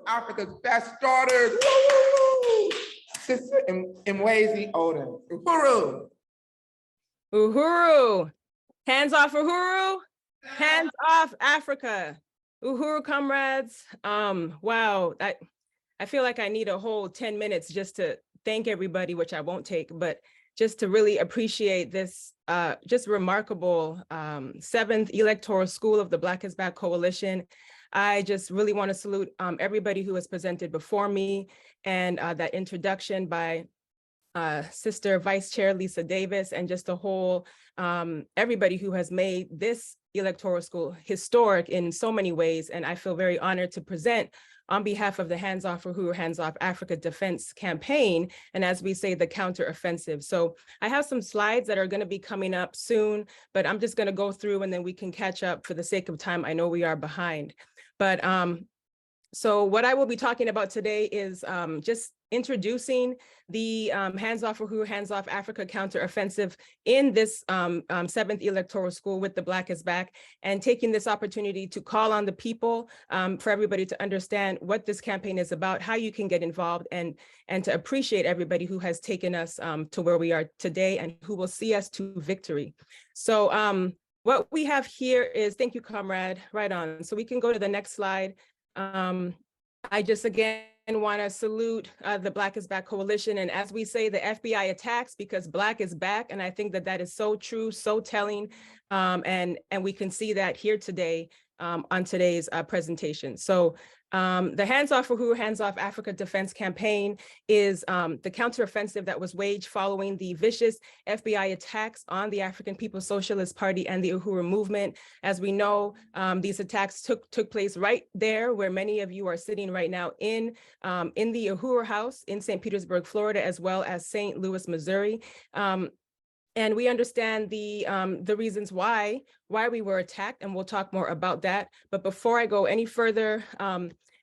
Africa's best daughters. Woo! Sister Mwezi Odom. Uhuru. Uhuru. Hands off Uhuru. Hands off Africa. Uhuru comrades. Wow. I feel like I need a whole 10 minutes just to thank everybody, which I won't take, but just to really appreciate this just remarkable 7th Electoral School of the Black is Back Coalition. I just really want to salute everybody who has presented before me, and that introduction by Sister Vice Chair Lisa Davis, and just the whole everybody who has made this electoral school historic in so many ways. And I feel very honored to present on behalf of the Hands Off Uhuru, Hands Off Africa Defense Campaign, and as we say, the counteroffensive. So I have some slides that are going to be coming up soon, but I'm just going to go through and then we can catch up for the sake of time. I know we are behind. But so what I will be talking about today is just introducing the Hands Off Uhuru, Hands Off Africa counteroffensive in this 7th Electoral School with the Black is Back, and taking this opportunity to call on the people for everybody to understand what this campaign is about, how you can get involved, and to appreciate everybody who has taken us to where we are today and who will see us to victory. So what we have here is, thank you, comrade, right on. So we can go to the next slide. I just again want to salute the Black is Back Coalition, and as we say, the FBI attacks because Black is back, and I think that that is so true, so telling, and we can see that here today on today's presentation. So the Hands Off Uhuru, Hands Off Africa Defense Campaign is the counteroffensive that was waged following the vicious FBI attacks on the African People's Socialist Party and the Uhuru movement. As we know, these attacks took place right there where many of you are sitting right now in the Uhuru House in St. Petersburg, Florida, as well as St. Louis, Missouri. And we understand the reasons why we were attacked, and we'll talk more about that. But before I go any further,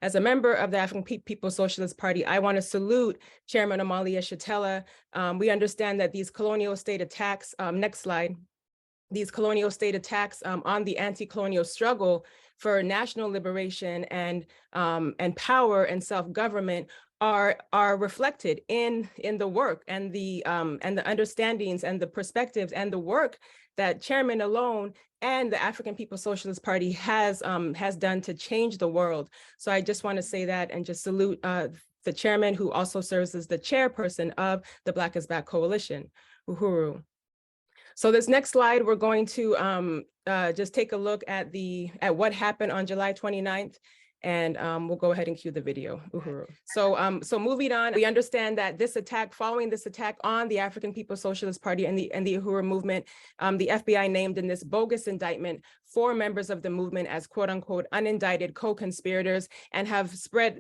as a member of the African People's Socialist Party, I want to salute Chairman Amalia Shatella. We understand that these colonial state attacks, next slide, these colonial state attacks on the anti-colonial struggle for national liberation and power and self-government are reflected in the work and the understandings and the perspectives and the work that Chairman alone and the African People's Socialist Party has done to change the world. So I just want to say that and just salute the chairman, who also serves as the chairperson of the Black is Back Coalition, Uhuru. So this next slide, we're going to just take a look at what happened on July 29th. And we'll go ahead and cue the video, Uhuru. So moving on, we understand that following this attack on the African People's Socialist Party and the Uhuru movement, the FBI named in this bogus indictment 4 members of the movement as quote unquote unindicted co-conspirators, and have spread,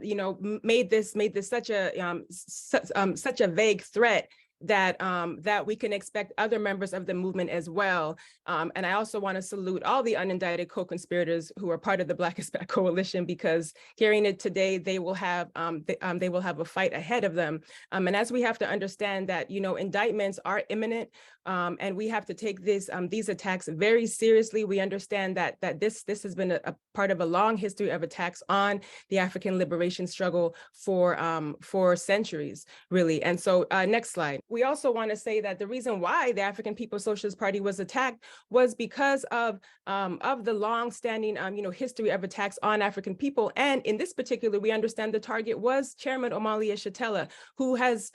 made this such a vague threat that we can expect other members of the movement as well. And I also want to salute all the unindicted co-conspirators who are part of the Black is Back Coalition, because hearing it today, they will have a fight ahead of them. And as we have to understand that, indictments are imminent, and we have to take these attacks very seriously. We understand that this has been a part of a long history of attacks on the African liberation struggle for centuries, really. And so next slide. We also want to say that the reason why the African People's Socialist Party was attacked was because of the long-standing history of attacks on African people. And in this particular, we understand the target was Chairman Amalia Shatella, who has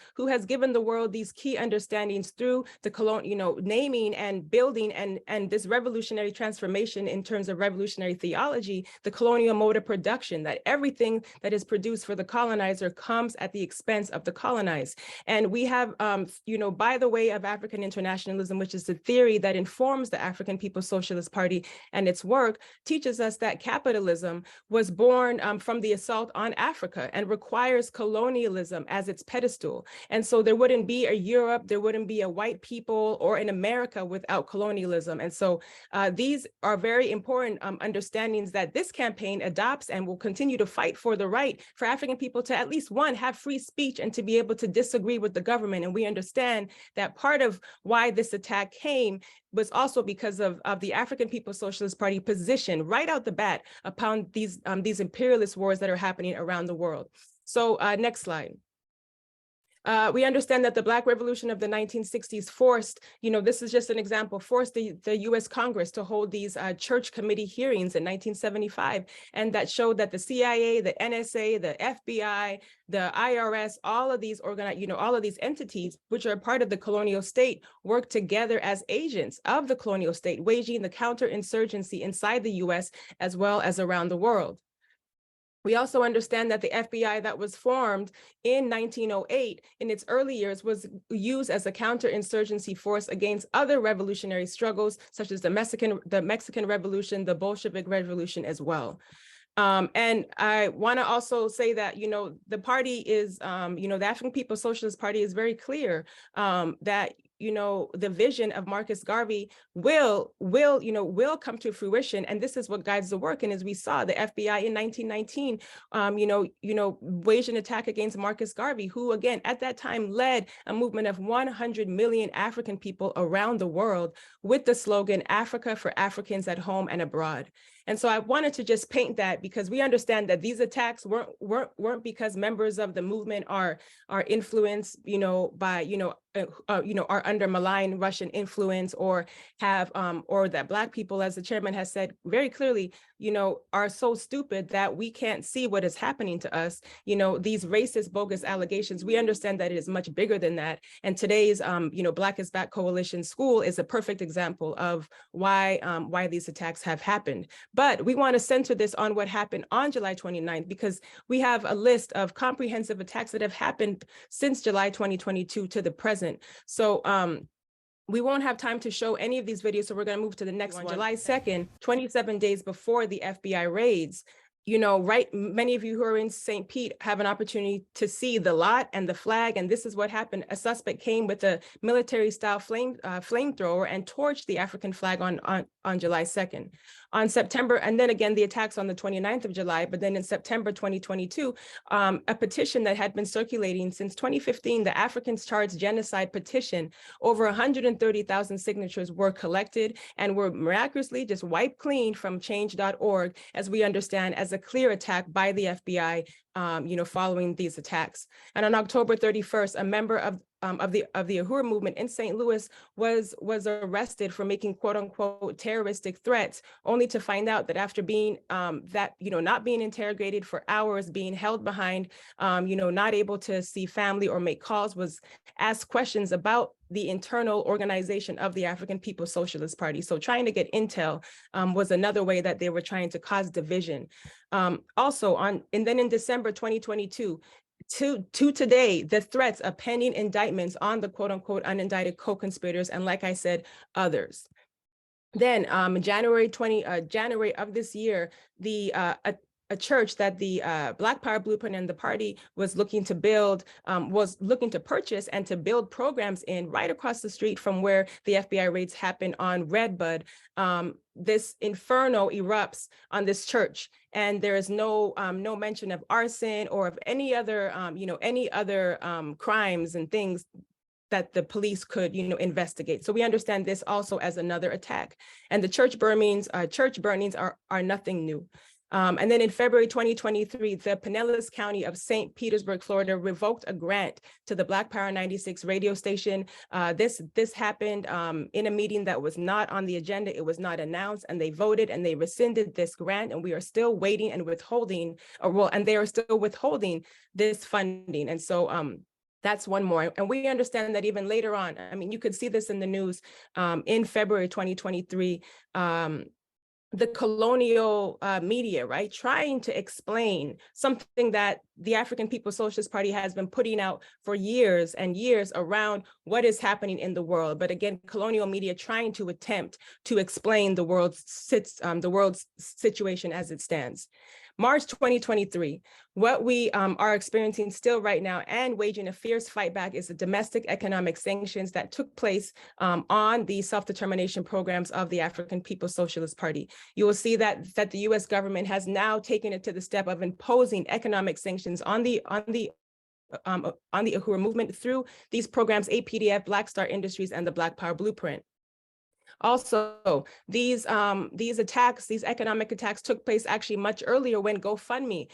given the world these key understandings through the naming and building and this revolutionary transformation in terms of revolutionary theology, the colonial mode of production, that everything that is produced for the colonizer comes at the expense of the colonized. And we have, by the way of African internationalism, which is the theory that informs the African People's Socialist Party and its work, teaches us that capitalism was born from the assault on Africa and requires colonialism as its pedestal. And so there wouldn't be a Europe, there wouldn't be a white people or in America without colonialism. And so these are very important understandings that this campaign adopts, and will continue to fight for the right for African people to at least, one, have free speech and to be able to disagree with the government. And we understand that part of why this attack came was also because of the African People's Socialist Party position right out the bat upon these imperialist wars that are happening around the world. So next slide. We understand that the Black Revolution of the 1960s forced, this is just an example, forced the US Congress to hold these church committee hearings in 1975. And that showed that the CIA, the NSA, the FBI, the IRS, all of these all of these entities, which are part of the colonial state, work together as agents of the colonial state, waging the counterinsurgency inside the US as well as around the world. We also understand that the FBI that was formed in 1908 in its early years was used as a counterinsurgency force against other revolutionary struggles, such as the Mexican Revolution, the Bolshevik Revolution as well. And I want to also say that, the party is, the African People's Socialist Party is very clear that, the vision of Marcus Garvey will come to fruition. And this is what guides the work. And as we saw, the FBI in 1919, waged an attack against Marcus Garvey, who again, at that time led a movement of 100 million African people around the world with the slogan, Africa for Africans at home and abroad. And so I wanted to just paint that because we understand that these attacks weren't because members of the movement are influenced, by, are under malign Russian influence, or have, or that Black people, as the chairman has said very clearly, are so stupid that we can't see what is happening to us. These racist, bogus allegations, we understand that it is much bigger than that. And today's, Black is Back Coalition School is a perfect example of why these attacks have happened. But we want to center this on what happened on July 29th, because we have a list of comprehensive attacks that have happened since July 2022 to the present. So we won't have time to show any of these videos, so we're going to move to the next one. July 2nd, 27 days before the FBI raids, many of you who are in St. Pete have an opportunity to see the lot and the flag, and this is what happened. A suspect came with a military-style flamethrower and torched the African flag on July 2nd. On September, and then again, the attacks on the 29th of July, but then in September 2022, a petition that had been circulating since 2015, the Africans Charged Genocide petition, over 130,000 signatures were collected and were miraculously just wiped clean from change.org, as we understand, as a clear attack by the FBI, following these attacks. And on October 31st, a member of the Uhuru movement in St. Louis was arrested for making quote unquote terroristic threats, only to find out that after being not being interrogated for hours, being held behind, not able to see family or make calls, was asked questions about the internal organization of the African People's Socialist Party. So trying to get intel was another way that they were trying to cause division. And then in December 2022, to today, the threats of pending indictments on the quote unquote unindicted co-conspirators, and like I said, others. Then January of this year, a church that the Black Power Blueprint and the party was looking to build, was looking to purchase and to build programs in right across the street from where the FBI raids happened on Redbud. This inferno erupts on this church, and there is no mention of arson or of any other crimes and things that the police could investigate. So we understand this also as another attack. And the church burnings are nothing new. And then in February 2023, the Pinellas County of St. Petersburg, Florida, revoked a grant to the Black Power 96 radio station. This happened in a meeting that was not on the agenda. It was not announced, and they voted and they rescinded this grant, and we are still waiting and withholding, and they are still withholding this funding. And so that's one more. And we understand that even later on, you could see this in the news in February 2023, the colonial media, right, trying to explain something that the African People's Socialist Party has been putting out for years and years around what is happening in the world. But again, colonial media trying to attempt to explain the world's situation as it stands. March 2023, what we are experiencing still right now and waging a fierce fight back is the domestic economic sanctions that took place on the self-determination programs of the African People's Socialist Party. You will see that the US government has now taken it to the step of imposing economic sanctions on the on the Uhuru movement through these programs, APDF, Black Star Industries, and the Black Power Blueprint. Also, these attacks, these economic attacks took place actually much earlier when GoFundMe,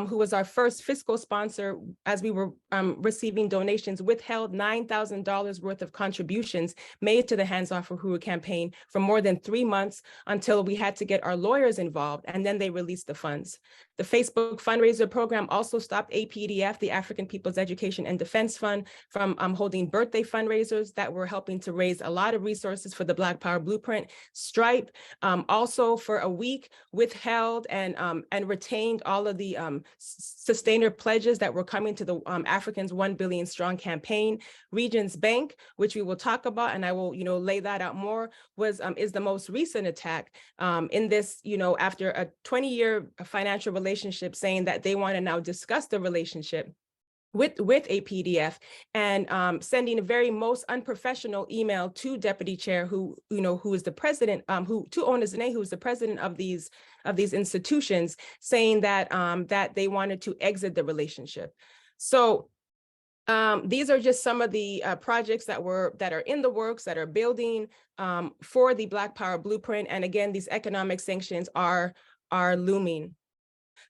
who was our first fiscal sponsor as we were receiving donations, withheld $9,000 worth of contributions made to the Hands Off Uhuru campaign for more than 3 months until we had to get our lawyers involved, and then they released the funds. The Facebook fundraiser program also stopped APDF, the African People's Education and Defense Fund, from holding birthday fundraisers that were helping to raise a lot of resources for the Black Power Blueprint. Stripe also for a week withheld and retained all of the sustainer pledges that were coming to the Africans 1 Billion Strong campaign. Regions Bank, which we will talk about, and I will lay that out more, is the most recent attack in this, after a 20-year financial relationship, saying that they want to now discuss the relationship with APDF, and sending a very most unprofessional email to Deputy Chair, who is the president, to Owners Zane, who is the president of these institutions, saying that that they wanted to exit the relationship. So these are just some of the projects that are in the works, that are building for the Black Power Blueprint. And again, these economic sanctions are looming.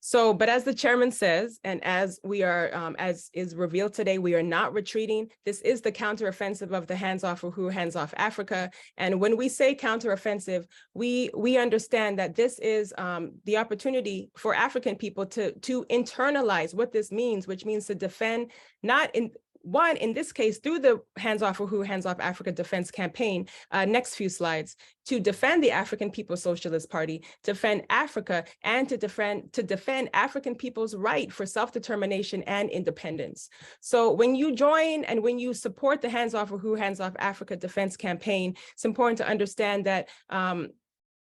So, but as the chairman says, and as we are, as is revealed today, we are not retreating. This is the counteroffensive of the Hands Off Uhuru, Hands Off Africa. And when we say counteroffensive, we understand that this is the opportunity for African people to internalize what this means, which means to defend, not in this case, through the Hands Off Uhuru, Hands Off Africa Defense Campaign, next few slides, to defend the African People's Socialist Party, defend Africa, and to defend African people's right for self-determination and independence. So when you join and when you support the Hands Off Uhuru, Hands Off Africa Defense Campaign, it's important to understand that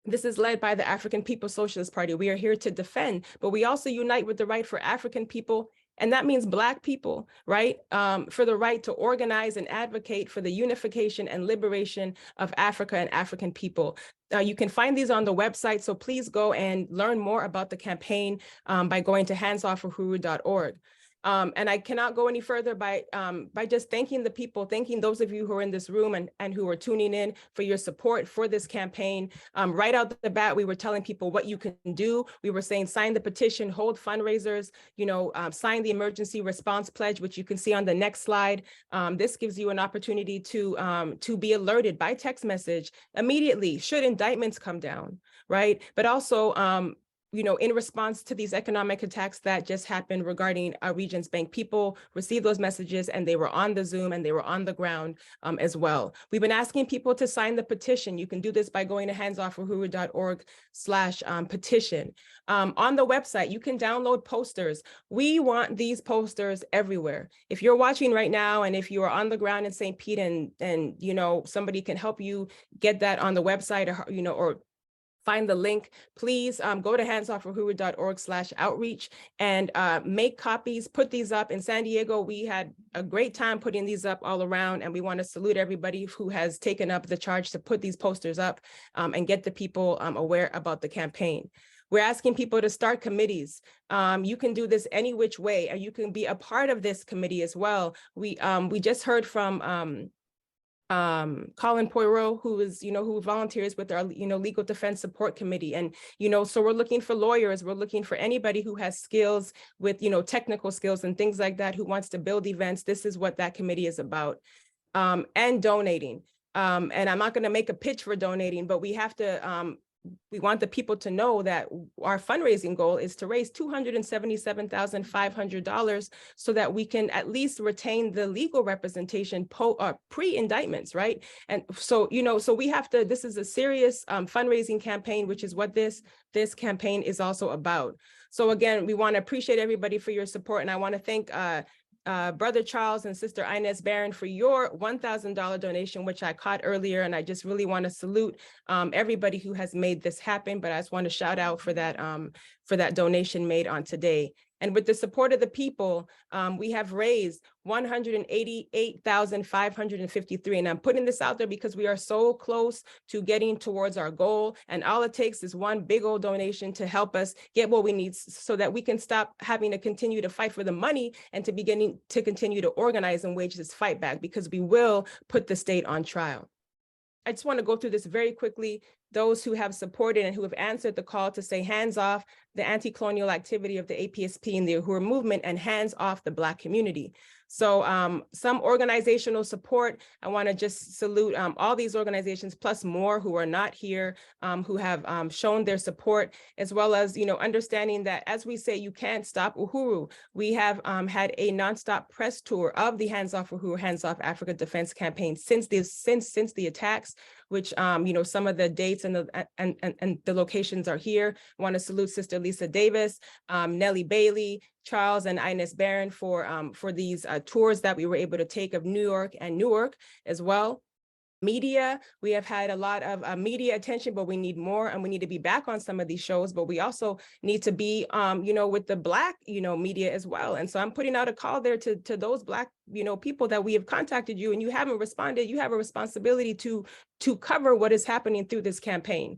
this is led by the African People's Socialist Party. We are here to defend, but we also unite with the right for African people, and that means Black people, right? For the right to organize and advocate for the unification and liberation of Africa and African people. You can find these on the website, so please go and learn more about the campaign by going to handsoffuhuru.org. And I cannot go any further by just thanking the people, thanking those of you who are in this room and who are tuning in for your support for this campaign. Right out the bat, we were telling people what you can do. We were saying, sign the petition, hold fundraisers, sign the emergency response pledge, which you can see on the next slide. This gives you an opportunity to be alerted by text message immediately should indictments come down, right? But also, in response to these economic attacks that just happened regarding Regions Bank, people received those messages and they were on the Zoom and they were on the ground as well. We've been asking people to sign the petition. You can do this by going to handsoffuhuru.org/petition. On the website, you can download posters. We want these posters everywhere. If you're watching right now, and if you are on the ground in St. Pete and somebody can help you get that on the website, or find the link, please go to handsoffuhuru.org/outreach and make copies, put these up. In San Diego, we had a great time putting these up all around, and we want to salute everybody who has taken up the charge to put these posters up and get the people aware about the campaign. We're asking people to start committees. You can do this any which way, and you can be a part of this committee as well. We just heard from Colin Poirot, who volunteers with our, Legal Defense Support Committee. And, so we're looking for lawyers, we're looking for anybody who has skills with, technical skills and things like that, who wants to build events. This is what that committee is about. And donating. And I'm not going to make a pitch for donating, but we have to, we want the people to know that our fundraising goal is to raise $277,500 so that we can at least retain the legal representation pre-indictments, right? And so, so we have to, this is a serious fundraising campaign, which is what this campaign is also about. So again, we want to appreciate everybody for your support. And I want to thank Brother Charles and Sister Inez Barron for your $1,000 donation, which I caught earlier. And I just really want to salute everybody who has made this happen. But I just want to shout out for that donation made on today. And with the support of the people, we have raised $188,553. And I'm putting this out there because we are so close to getting towards our goal. And all it takes is one big old donation to help us get what we need so that we can stop having to continue to fight for the money and to beginning to continue to organize and wage this fight back, because we will put the state on trial. I just want to go through this very quickly. Those who have supported and who have answered the call to say hands off the anti-colonial activity of the APSP and the Uhuru movement, and hands off the Black community. So some organizational support. I want to just salute all these organizations, plus more who are not here, who have shown their support, as well as, understanding that, as we say, you can't stop Uhuru. We have had a nonstop press tour of the Hands Off Uhuru, Hands Off Africa Defense Campaign since the attacks, which some of the dates and the locations are here. I want to salute Sister Lisa Davis, Nellie Bailey, Charles and Ines Barron for these tours that we were able to take of New York and Newark as well. Media, we have had a lot of media attention, but we need more, and we need to be back on some of these shows, but we also need to be, with the Black, media as well. And so I'm putting out a call there to those Black, people that we have contacted you and you haven't responded. You have a responsibility to cover what is happening through this campaign.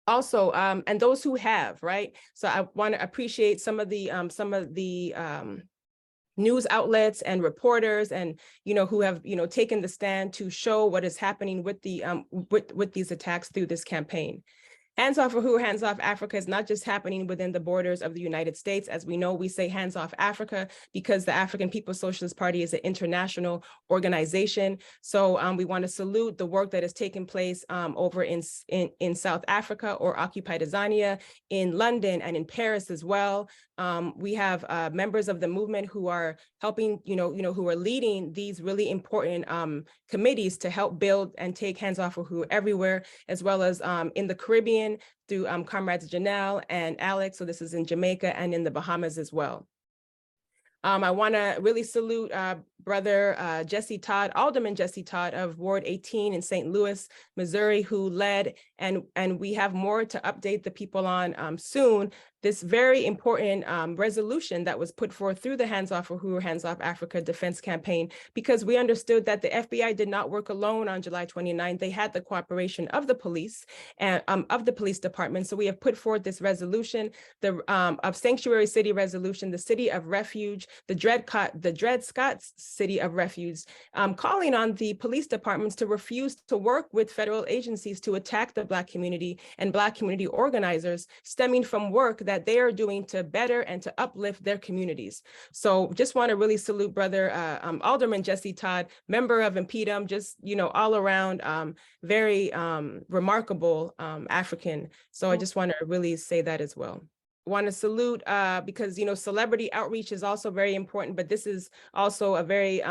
Also, and those who have, right? So I want to appreciate some of the news outlets and reporters, and who have taken the stand to show what is happening with the with these attacks through this campaign. Hands Off Uhuru, Hands Off Africa is not just happening within the borders of the United States. As we know, we say Hands Off Africa because the African People's Socialist Party is an international organization. So we want to salute the work that has taken place over in South Africa, or occupied Azania, in London and in Paris as well. We have members of the movement who are helping, who are leading these really important committees to help build and take Hands Off Uhuru everywhere, as well as in the Caribbean through comrades Janelle and Alex. So this is in Jamaica and in the Bahamas as well. I want to really salute brother Jesse Todd, Alderman Jesse Todd of Ward 18 in St. Louis, Missouri, who led, and we have more to update the people on soon, this very important resolution that was put forth through the Hands Off Uhuru, Hands Off Africa Defense Campaign, because we understood that the FBI did not work alone on July 29th. They had the cooperation of the police and of the police department. So we have put forth this resolution, the of Sanctuary City Resolution, the City of Refuge, the Dred Scott City of Refuge, calling on the police departments to refuse to work with federal agencies to attack the Black community and Black community organizers, stemming from work that they are doing to better and to uplift their communities. So just want to really salute brother Alderman Jesse Todd, member of Impedum, just, all around very remarkable African. So I just want to really say that as well. Want to salute because celebrity outreach is also very important, but this is also a very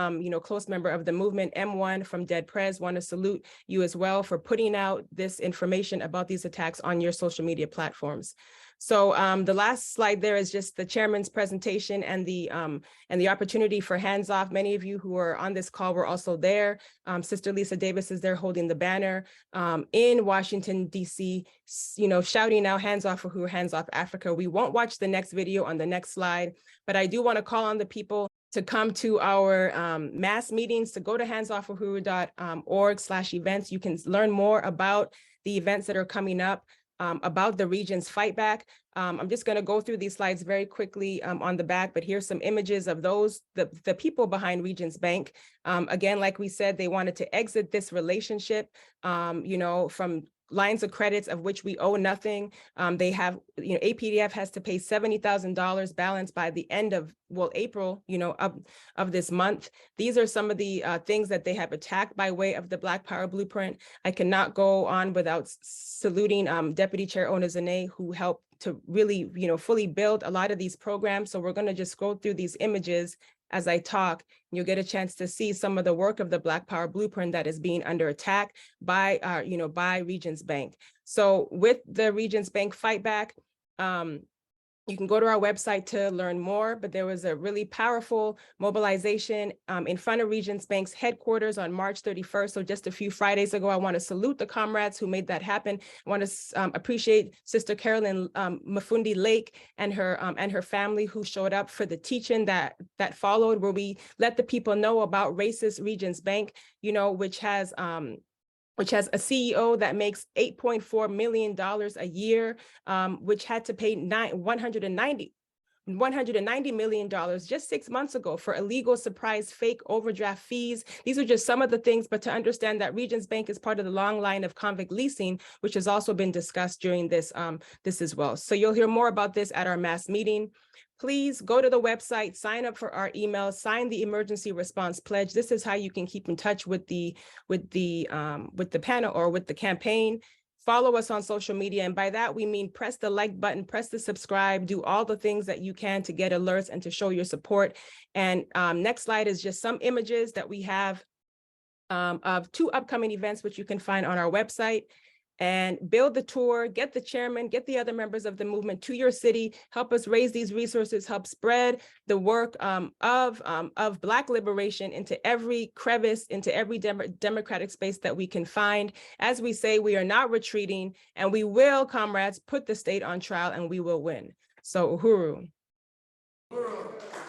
close member of the movement. M1 from Dead Prez, want to salute you as well for putting out this information about these attacks on your social media platforms. So the last slide there is just the chairman's presentation and the opportunity for hands off. Many of you who are on this call were also there. Sister Lisa Davis is there holding the banner in Washington, D.C., shouting out hands off for who, hands off Africa. We won't watch the next video on the next slide, but I do want to call on the people to come to our mass meetings, to go to handsoffuhuru.org/events. You can learn more about the events that are coming up, about the region's fight back. I'm just going to go through these slides very quickly on the back, but here's some images of those, the people behind Regions Bank. Again, like we said, they wanted to exit this relationship, from lines of credits of which we owe nothing. They have, APDF has to pay $70,000 balance by the end of, April, of this month. These are some of the things that they have attacked by way of the Black Power Blueprint. I cannot go on without saluting Deputy Chair Ona Zane, who helped to really, fully build a lot of these programs. So we're going to just scroll through these images as I talk. You'll get a chance to see some of the work of the Black Power Blueprint that is being under attack by, by Regions Bank. So with the Regions Bank fight back, You can go to our website to learn more, but there was a really powerful mobilization in front of Regions Bank's headquarters on March 31st. So just a few Fridays ago, I want to salute the comrades who made that happen. I want to appreciate Sister Carolyn Mafundi Lake and her family who showed up for the teaching that followed, where we let the people know about racist Regions Bank, you know, which has a CEO that makes $8.4 million a year, which had to pay $190 million just 6 months ago for illegal surprise fake overdraft fees. These are just some of the things, but to understand that Regions Bank is part of the long line of convict leasing, which has also been discussed during this as well. So you'll hear more about this at our mass meeting. Please go to the website, sign up for our email, sign the emergency response pledge. This is how you can keep in touch with the panel or with the campaign. Follow us on social media. And by that, we mean press the like button, press the subscribe, do all the things that you can to get alerts and to show your support. And next slide is just some images that we have of 2 upcoming events, which you can find on our website. And build the tour, get the chairman, get the other members of the movement to your city, help us raise these resources, help spread the work of Black liberation into every crevice, into every democratic space that we can find. As we say, we are not retreating, and we will, comrades, put the state on trial, and we will win. So Uhuru. Uhuru.